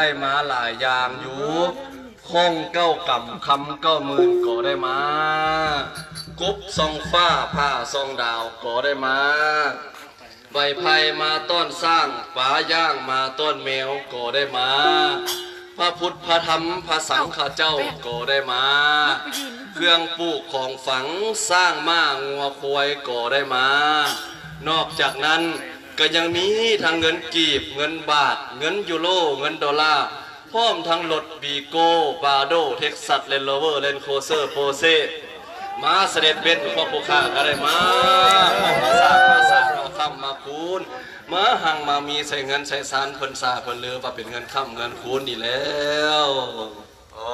ได้มาหลายอย่างอยู่คงเก้ากำคำเก้าหมื่นก็ได้มากุ๊บซองฟ้าผ้าซองดาวก็ได้มาใบไผ่มาต้อนสร้างป่าย่างมาต้นแมวก็ได้มาพระพุทธพระธรรมพระสังฆเจ้าก็ได้มาเครื่องปลูกของฝังสร้างม้างัวควายก็ได้มานอกจากนั้นก็ยังมีทั้งเงินกีบเงินบาทเงินยูโรเงินดอลลาร์พร้อมทั้งรถบีโก้บาโดเท็กซัสเลนโรเวอร์เลนโคเซอร์โปเซมาเสด็จเบนพ่อผู้ข้าก็ได้มามาสร้างมาทำมาคูณมาหังมามีใส่เงินใส่สารเพิ่นซาเพิ่นเลือว่าเป็นเงินค่ำเงินคูณนี่แล้วโอ้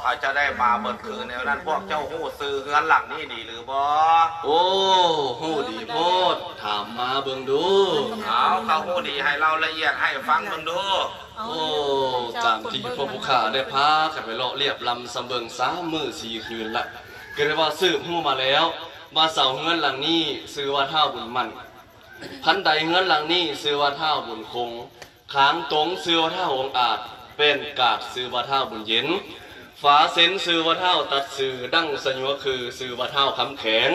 เขาจะได้มาเบิดคืนแนวนั้นพวกเจ้าหู้ซื้อเฮือนหลังนี่ดีหรือบ่โอ้หู้ดีโพดถามมาเบิ่งดูเอาเขาหู้ดีให้เราละเอียดให้ฟังเบิ่งดูโอ้ตามที่พ่อผู้ข้าได้พากันไปเลาะเรียบลำสำเบิง3 มื้อ 4 คืนละก็ได้ว่าสืบหู้มาแล้วมาเสาเงินหลังนี้ซื้อว่าเท่าบุญมันพันใดเงินหลังนี้ซื้อว่าเท่าบุญคงค้างตรงซื้อว่าเท่าองอาจเป็นกาดซื้อว่าเท่าบุญเย็นฝาเส้นซื้อว่าเท่าตัดซื้อดั้งสัญญาคือซื้อว่าเท่าคำแข็ง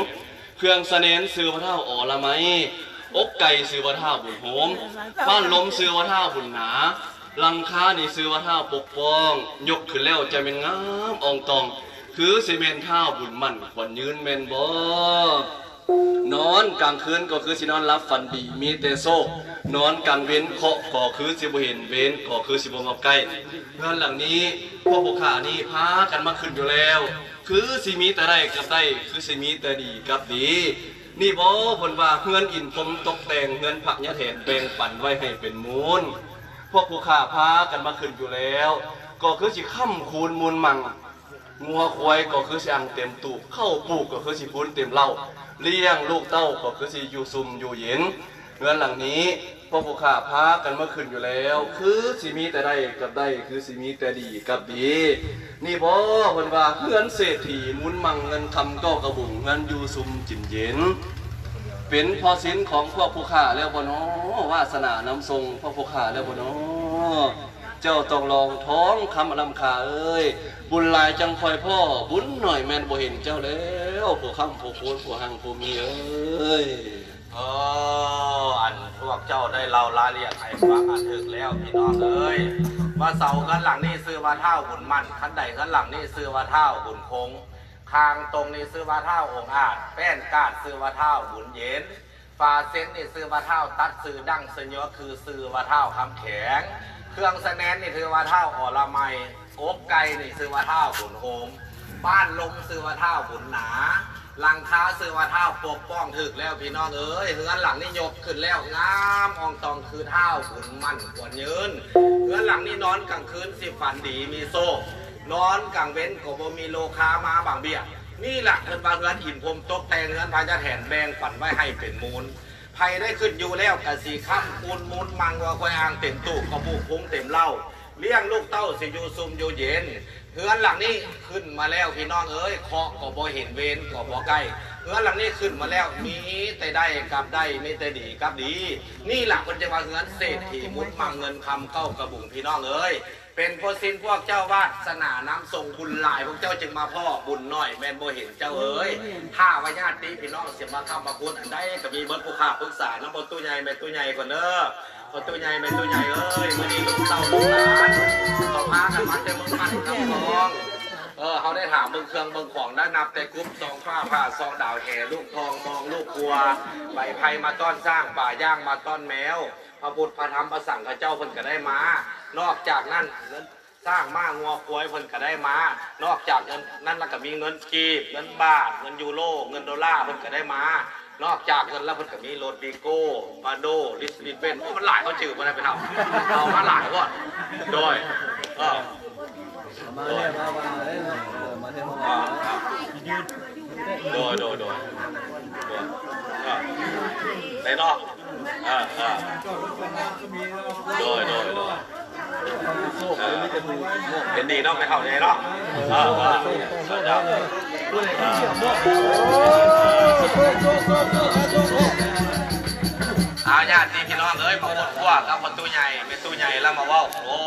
เครื่องเสนนซื้อว่าเท่าอ่อละไมอกไก่ซื้อว่าเท่าบุญโหมบ้านลมซื้อว่าเท่าบุญหนาลังค้านี่ซื้อว่าเท่าปกป้องยกขึ้นแล้วจะเป็นงามอองตองคือสิเมนเท่าบุญมันขวัญยืนเมนบ่นอนกลางคืนก็คือสินอนรับฝันดีมีแต่โซกนอนกลางเว้นเคาะก็คือสิบ่เห็นเว้นก็คือสิบ่มาใกล้เพื่อนหลังนี้พวกผู้ข้านี่พากันมาขึ้นอยู่แล้วคือสิมีแต่ได้กับได้คือสิมีแต่ดีกับดีนี่บ่เพิ่นว่าเฮือนอินพรมตกแต่งเฮือนผักยะแถนแบ่งปันไว้ให้เป็นมูลพวกผู้ข้าพากันมาขึ้นอยู่แล้วก็คือสิค้ำคูณมูลมั่งงัวควายก็คือสิอังเต็มตูบเข้าปลูกก็คือสิพูนเต็มเล่าเลี้ยงลูกเต้าก็คือสิอยู่ซุ่มอยู่เย็นเงินหลังนี้พ่อผู้ข้าพากันเมื่อคืนอยู่แล้วคือสิมีแต่ได้กับได้คือสิมีแต่ดีกับดีนี่บ่เพิ่นว่าเงินเศรษฐีมุนมั่งเงินคำก็กระบุงเงินอยู่ซุ่มจินเย็นเป็นพอสินของพ่อผู้ข้าแล้วบ่น้อวาสนาน้ำทรงพ่อผู้ข้าแล้วบ่น้อเจ้าต้องลองท้องคำลำคาเอ้ยบุญหลายจังคอยพ่อบุญหน่อยแม่นบ่เห็นเจ้าแล้วผู้คำผู้คูณผู้หังผู้มีเอ้ยอันพวกเจ้าได้เล่ารายละเอียดให้ฟังอันถึกแล้วพี่น้องเอ้ยว่าเสากันหลังนี่ซื้อว่าเท่าบุญมันขันใดกันหลังนี่ซื้อว่าเท่าบุญคงคางตรงนี่ซื้อว่าเท่าองอาจแป้นกาดซื้อว่าเท่าบุญเย็นฝาเส้นนี่ซื้อว่าเท่าตัดซื้อดั้งสัญญาคือซื้อว่าเท่าคำแข็งเครื่องแสนนนี่ซื้อว่าเท่าอ่อละไมอกไก่นี่ซื้อว่าเท่าบุญโฮมบ้านลมซื้อว่าเท่าบุญหนาหลังคาซื้อว่าเท่าปกป้องถึกแล้วพี่น้องเอ้ยเฮือนหลังนี่ยกขึ้นแล้วงามอองตองคือเท่าบุญมันควรยืนเฮือนหลังนี่นอนกลางคืนสิฝันดีมีโซ่นอนกลางเว้นก็บ่มีโลคามาบางเบี้ยนี่แหละเฮือนบางเฮือนหินพรมตกแต่งเฮือนพายจะแถนแบงฝันไว้ให้เป็นมูลไผ่ได้ขึ้นอยู่แล้วกะสีข้ามคูณมูลมังว่าคอยอ่างเต็มตู้กระบุกพุงเต็มเหล้าเลี้ยงลูกเต้าสิอยู่ซุ่มอยู่เย็นเฮือนหลังนี้ขึ้นมาแล้วพี่น้องเอ้ยเคาะก็บ่เห็นเว้นก็บ่ใกล้เฮือนหลังนี้ขึ้นมาแล้วมีแต่ได้กับได้มีแต่ดีกับดีนี่แหละคนจะมาเฮือนเศรษฐีมุดมังเงินคำเก้ากระบุงพี่น้องเอ้ยเป็นพสินพวกเจ้าวาสนาน้ำทรงบุญหลายพวกเจ้าจึงมาพ่อบุญน้อยแม่นบ่เห็นเจ้าเอ้ยถ้าว่าญาติพี่น้องเสียมาคำมาคุณอันใดก็มีเบิดผู้ข้าปรึกษาน้ำบนตู้ใหญ่แม่ตู้ใหญ่ก่อนเด้อพอตัวใหญ่แม่ตัวใหญ่เอ้ยมื่อนี้ลูกเต้าลูกหลานเขาพากันมาแต่เมืองมันน้ำทองเขาได้ถามเมืองเครื่องเมืองของได้นับแต่กรุ๊ปซองผ้าผ้าซองดาวแห่ลูกทองมองลูกครัวใบไผ่มาต้อนสร้างป่าย่างมาต้อนแมวพระพุทธพระธรรมพระสังฆเจ้าเพิ่นก็ได้มานอกจากนั้นสร้างม้างัวควายเพิ่นก็ได้มานอกจากนั้นแล้วก็มีเงินกีบเงินบาทเงินยูโรเงินดอลลาร์เพิ่นก็ได้มานอกจากเงินแล้วเพิ่นก็มีโรดบิโก้ปาโดลิสลินเบนมันหลายเขาจืดมาได้ไปเอามาหลายก่อนโดยมาเนี่ยมาเนี่ยโดยในนอกโดยเป็นดีเนาะไม่เข้าใจเนาะ เอาญาติพี่น้องเอ้ยมาคนขั้วกับประตูใหญ่เป็นตู้ใหญ่แล้วมาว่าโอ้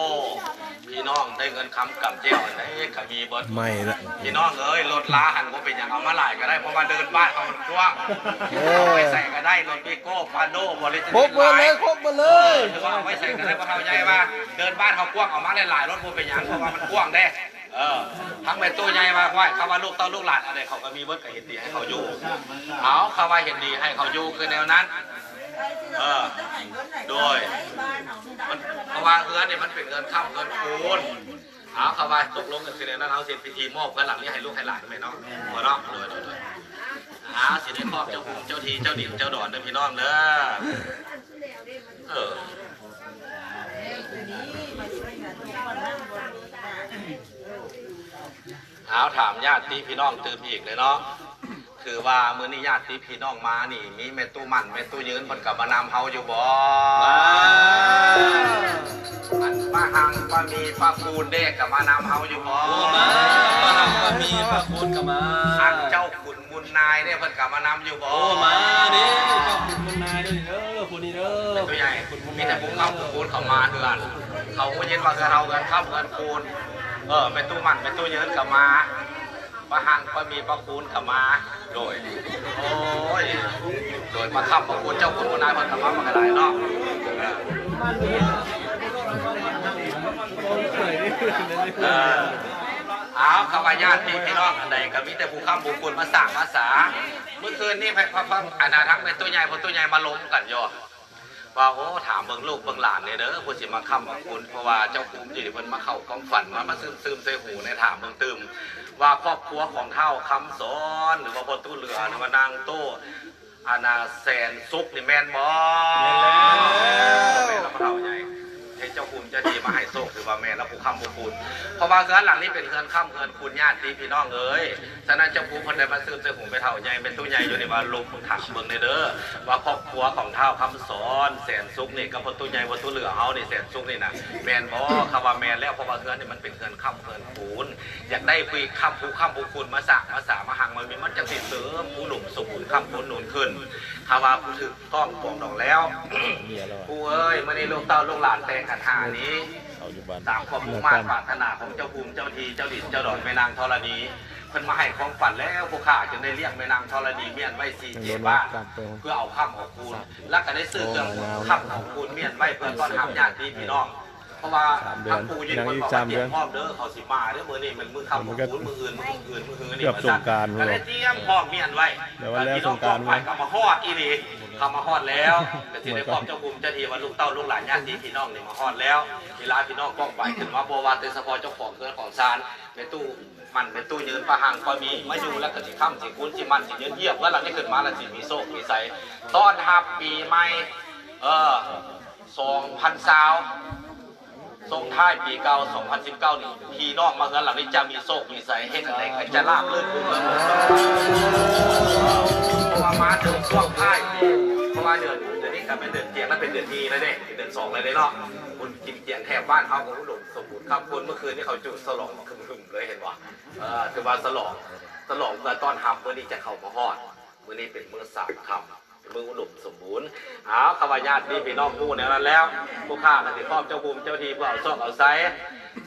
พี่น้องได้เงินคำกับเจ้าได้ขมีเบิด ไม่ละ พี่น้องเอ้ยรถล้าหันก็เป็นอย่างเอามาหลายก็ได้เพราะว่าเดินบ้านเขามันกว้างเอาไปใส่ก็ได้รถปีโก้ปาโดบริษัท ครบมาเลยครบมาเลย ถือว่าเอาไว้ใส่ก็ได้เพราะเขาใหญ่ว่าเดินบ้านเขากว้างออกมาหลายๆรถก็เป็นอย่างเพราะว่ามันกว้างได้ทั้งเป็นตู้ใหญ่มากว่าเขาว่าลูกเต้าลูกหลานอะไรเขาก็มีเบิดกับเห็นดีให้เขาอยู่เอาเขาว่าเห็นดีให้เขาอยู่คือแนวนั้นโดยเพราะว่าเงินเนี่ยมันเป็นเงินข้ามเงินคูณเอาเขาว่าตกลงกันคือแนวนั้นเอาเสร็จพิธีมอบกันหลังนี้ให้ลูกให้หลานไหมเนาะหัวเนาะโดยสิได้ครอบเจ้าภูมิเจ้าทีเจ้าดินเจ้าดอนเด้อพี่น้องเด้อเอาถามญาติพี่น้องตื่นอีกเลยเนาะคือว่ามื้อนี้ญาติพี่น้องมานี่มีแม่ตู้มันแม่ตู้ยืนเพิ่นกับมานำเฮาอยู่บ่อันป้าหังป้ามีป้าคูนเด็กกับมานำเฮาอยู่บ่มาหังก็มีพระคุณก็มาอันเจ้าขุนมุนนายเนี่ยเพิ่นกับมานำอยู่บ่มาดิเจ้าคุณมุนนายด้วยเด้อผู้นี้เด้อตัวใหญ่มีแต่บุ้งเอาคูนเข้ามาเฮือนเขาเย็นว่าเฮือนเราเงินข้ามเงินคูนแม่ตู้มันแม่ตู้ยืนกับมาป้าหังป้ามีป้าคูนกับมาโดยโอ้ยโดยมาขับมาพูดเจ้าคุณนายมันทำมามันก็ได้เนาะเอาขวายญาติพี่น้องอันใดก็มีแต่ผู้ค้ำผู้คุณมาสั่งภาษาเมื่อคืนนี้พระอาณาทักเป็นตัวใหญ่พอตัวใหญ่มาล้มกันย่อว่าโอ้ถามเบิ่งลูกเบิ่งหลานเนี่ยเด้อผู้สิมาค้ำมาคุณเพราะว่าเจ้าขุนจีเพิ่นมาเข้ากองฝันมาซึมใส่หูในถามเบิ่งตืมว่าครอบครัวของเท่าคำสอนหรือว่าพ่อตู้เหลือหรือว่านางโตอาณาแสนซุกนี่แม่นบ่แม่นแล้วเท่าใหญ่ให้เจ้าคุณจะดีมาให้โชคหรือว่าแม่แล้วผู้ค้ำผู้คุณเพราะว่าเฮือนหลังนี้เป็นเฮือนค้ำเฮือนคุณญาติพี่น้องเอ้ยฉะนั้นเจ้าผู้คนใดมาซื้อเจ้าหูไปเท่าใหญ่เป็นตู้ใหญ่อยู่ในว่าลงถามเบิ่งในเด้อว่าครอบครัวของเท่าคำสอนแสนซุกนี่กับพ่อตู้ใหญ่พ่อตู้เหลือเฮานี่แสนซุกนี่น่ะแม่นบ่คำว่าแม่นแล้วเพราะว่าเฮือนนี่มันเป็นเฮือนค้ำเฮือนคุณอยากได้คุยค้ำผู้คุณมาสร้างมาสามาหังมันมีมันจะติดเสริมผู้หลุมสมบูรณ์ค้ำคุณหนุนขึ้นคำว่าผู้ถึกต้องปองดอกแล้วผู้เอ้ยมื่อนี้ลูกเต้าลูกหลานแต่งขันหานี้ตามความมุ่งมั่นปรารถนาของเจ้าภูมิเจ้าทีเจ้าดินเจ้าดอนแม่นางธรณีเพิ่นมาให้ของฝันแล้วผู้ข้าจึงได้เรียกแม่นางธรณีเมียนไว้47 บ้านเพื่อเอาข้ามของคูณแล้วก็ได้ซื้อเครื่องข้ามของคูณเมียนไว้เพื่อต้อนรับญาติพี่น้องเพราะว่าทางปูยืนคนบอกว่าเตรียมพร้อมเด้อเขาสิมาเด้อมื้อนี้มันมือข้ามของคูณมืออื่นนี่ก็ได้เตรียมพร้อมเมียนไว้พี่น้องกองไปกลับมาฮอดอีนี่ทำมาฮอดแล้วก็สิได้พร้อมเจ้าภูมิเจ้าทีว่าลูกเต้าลูกหลานญาติพี่น้องนี่มาฮอดแล้วเวลาพี่น้องกองไปขึ้นมาบ่ว่าแต่เฉพาะเจ้าของเงินของศาลในตู้มันเป็นตู้ยืนประหังพอมีมาอยู่แล้วก็สิค่ำสิคุ้นสิมันสิยืนเยียบแล้วหลังนี้ขึ้นมาแล้วสิมีโซ่มีใสต้อนรับปีใหม่2020ส่งท้ายปีเก่า2019นี่พี่น้องมาเงินหลังนี้จะมีโซ่มีใสเฮ็ดอะไรก็จะลาบลื่นขึ้นเลยเพราะว่ามาถึงช่วงท้ายเพราะว่าเดือนนี้ก็เป็นเดือนเจียงแล้วเป็นเดือนมีแล้วเนี่ยเดือน2เลยเนาะคุณกินเจียงแถบบ้านเขาก็อุดมสมบูรณ์ครับคุณเมื่อคืนนี้เขาจุดฉลองคึมๆเลยเห็นป่ะคือว่าฉลองเพื่อต้อนรับเมื่อนี้จะเข้ามาฮอดเมื่อนี้เป็นมื้อ3 ค่ำมืออุดมสมบูรณ์เอาขวายญาติพี่น้องผู้ในนั้นแล้วผู้ข้ากันติครอบเจ้าภูมิเจ้าทีเพื่อเอาโชคเอาไซ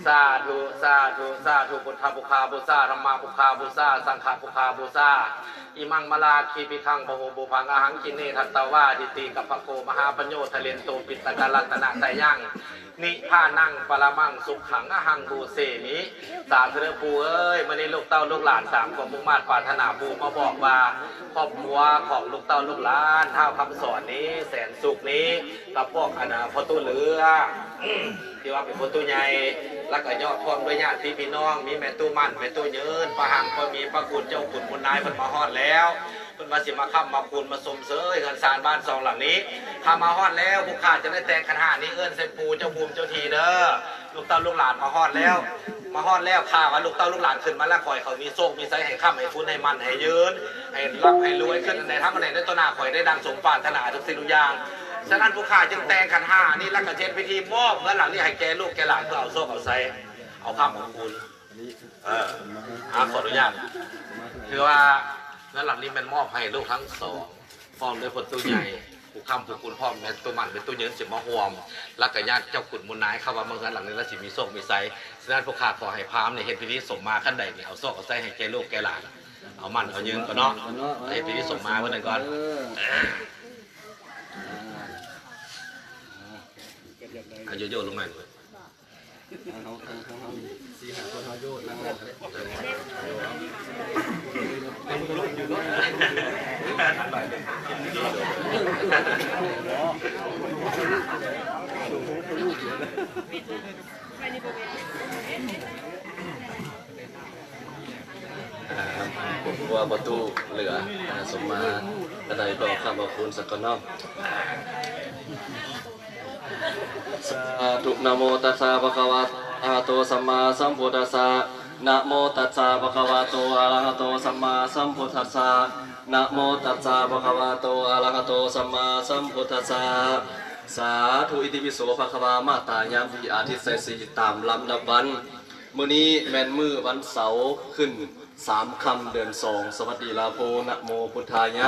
สาธุสาธุสาธุพุทธบุคาบุษาธรรมาบุคาบุษาสังฆบุคาบุษาอิมังมลาคีปิทังปโหบุพังอาหังกินเนทัตตวาดิติกัปปโกมหาปัญโยทะเลนโตปิตตะลัตนะไตยังนิพานังปรมังสุขขังอาหังบูเสมิสาธุปูเอ้ยมื่อนี้ลูกเต้าลูกหลาน3ความมุ่งมั่นปรารถนาปูมาบอกว่าครอบครัวของลูกเต้าลูกหลานเท่าคำสอนนี้แสนสุขนี้กับพวกพ่อตู้เหลือที่ว่าเป็นพ่อตู้ใหญ่แล้วก็ยอดพร้อมด้วยญาติพี่น้องมีแม่ตู้มันแม่ตู้ยืนประหังก็มีประคุณเจ้าขุนมุนนายเพิ่นมาฮอดแล้วเพิ่นมาสิมาค้ำมาคุณมาสมเสยเฮือนศาลบ้าน2หลังนี้พามาฮอดแล้วผู้ข้าจะได้แต่งขันหานี้เอื้อนใส่ปูเจ้าภูมิเจ้าทีเด้อลูกเต้าลูกหลานมาฮอดแล้วข้าว่าลูกเต้าลูกหลานขึ้นมาแล้วคอยเขามีโชคมีไซให้ค้ำให้คุณให้มันให้ยืนให้ร่ำให้รวยขึ้นในทั้งในต้นหน้าคอยได้ดังสมปรารถนาทุกสิ่งทุกอย่างฉะนั้นผู้ข้าจึงแต่งขันหานี่แล้วก็เช็ดพิธีมอบเงินหลังนี้ให้แกลูกแกหลานเพื่อเอาโชคเอาไซเอาข้ามของคุณขออนุญาตคือว่าเงินหลังนี้เป็นมอบให้ลูกทั้ง2พร้อมด้วยผลตู้ใหญ่ ผู้คำผู้คุณพ่อแม่ตัวมันเป็นตัวเยินสิมาห่วมแล้วก็ญาติเจ้าขุนมุนนายเข้าว่าเมืองหลังนี้แล้วสิมีโชคมีไซฉะนั้นพวกข้าขอให้พามเนี่ยเห็นพิธีสมมาขั้นใดเนี่ยเอาโชคเอาไซให้แกลูกแกหลานเอามันเอายืนก่อนเนาะให้พิธีสมมาเมื่อนั้นก่อนอายุโยลงมาว่าประตูเหลือสมมาอะไรบอกคำบอกคุณสักคนนอกสาธุนะโมตัสสะภะคะวะโตสัมมาสัมพุทธัสสะนะโมตัสสะภะคะวะโตอะระหะโตสัมมาสัมพุทธัสสะนะโมตัสสะภะคะวะโตอะระหะโตสัมมาสัมพุทธัสสะสาธุอิติปิโสภะคะวะมาตายามวิอาทิตย์ใส่สีตามลำดับวันมื้อนี้แม่นมื้อวันเสาร์ขึ้น3 ค่ำเดือน2สวัสดีลาโภนะโมพุทธายะ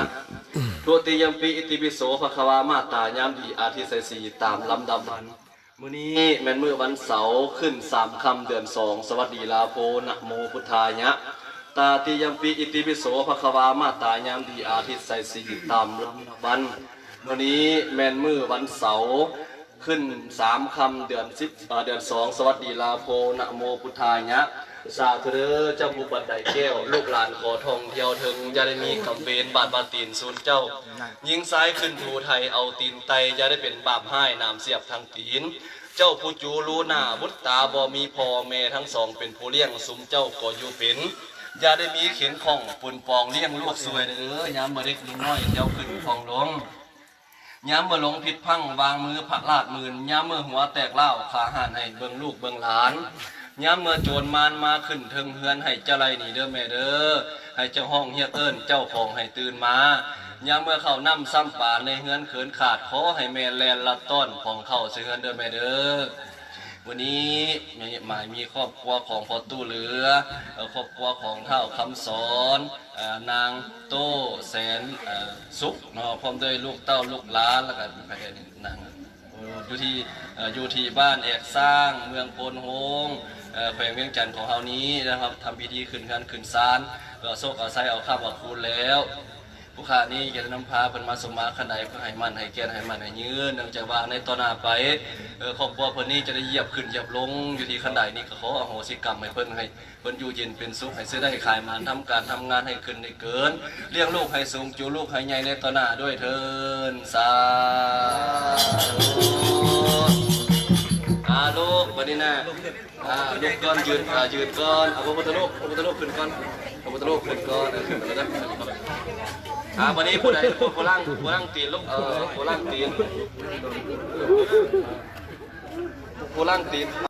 ทุติยมปีอิติปิโสภะคะวะมาตายามวิอาทิตย์ใส่สีตามลำดับวันมื้อนี้แม่นมื้อวันเสาร์ขึ้น3 ค่ำเดือน2สวัสดีลาโภนะโมพุทธายะตาติยมปีอิติปิโสภะคะวะมาตายามวิอาทิตย์ใส่สีตามลำดับวันมื้อนี้แม่นมื้อวันเสาร์ขึ้น3 ค่ำเดือน2สวัสดีลาโภนะโมพุทธายะสาธุเด้อเจ้าผู้บันไดแก้วลูกหลานขอทองเที่ยวถึงอย่าได้มีคำเวรบาดบาตีนศูนย์เจ้ายิงซ้ายขึ้นถูไทยเอาตีนไตอย่าได้เป็นบาปให้น้ำเสียบทางตีนเจ้าผู้จูรู้หน้าบุตตาบ่มีพ่อแม่ทั้งสองเป็นผู้เลี้ยงสุมเจ้าก็อยู่เป็นอย่าได้มีเข็นของปุ่นปองเลี้ยงลูกสวยเด้อยามบ่เด็กนิดน้อยเจ้าขึ้นฟองลงยามเมื่อหลงผิดพังวางมือพระลาดมื่นยามเมื่อหัวแตกเล่าขาหันให้เบิ่งลูกเบิ่งหลานยามเมื่อโจรมารมาขึ้นเทิงเฮือนให้เจ้าไรนี่เด้อแม่เด้อให้เจ้าห้องเฮียเอิ้นเจ้าของให้ตื่นมายามเมื่อเข้าน้ำซ้ำป่าในเฮือนเขินขาดขอให้แม่แลนลัดต้อนของเข้าเสือนเด้อแม่เด้อวันนี้มีครอบครัวของพ่อตู้เหลือครอบครัวของเท่าคำสอนนางโต้แสนสุขเนาะพร้อมด้วยลูกเต้าลูกหลานแล้วก็ไปนางอยู่ที่บ้านแอกสร้างเมืองโพนโฮงแขวงเวียงจันทร์ของเฮานี้นะครับทำพิธีขึ้นกันขึ้นศาลเราโซกเอาไส้เอาข้าวเอาคูณแล้วผู้ขานี้จะนำพาเพิ่นมาสมมาขนาดเพื่อให้มันให้แก่นให้มันให้ยืนเนื่องจากว่าในตอนหน้าไปครอบครัวเพิ่นนี้จะได้เหยียบขึ้นเหยียบลงอยู่ที่ขนาดนี้ก็ขออโหสิกรรมให้เพิ่นอยู่เย็นเป็นสุขให้ซื้อได้ขายมาทำการทำงานให้ขึ้นได้เกินเลี้ยงลูกให้สูงจูลูกให้ใหญ่ในตอนหน้าด้วยเถิดสาธุลูกบัดนี้นะลูกก่อนยืนก่อนเอาพระพุทธรูปขึ้นก่อนพระพุทธรูปขึ้นก่อนขึ้นแล้วนะวันนี้ผู้ใดผู้ล่างตีนลูกผู้ล่างตีน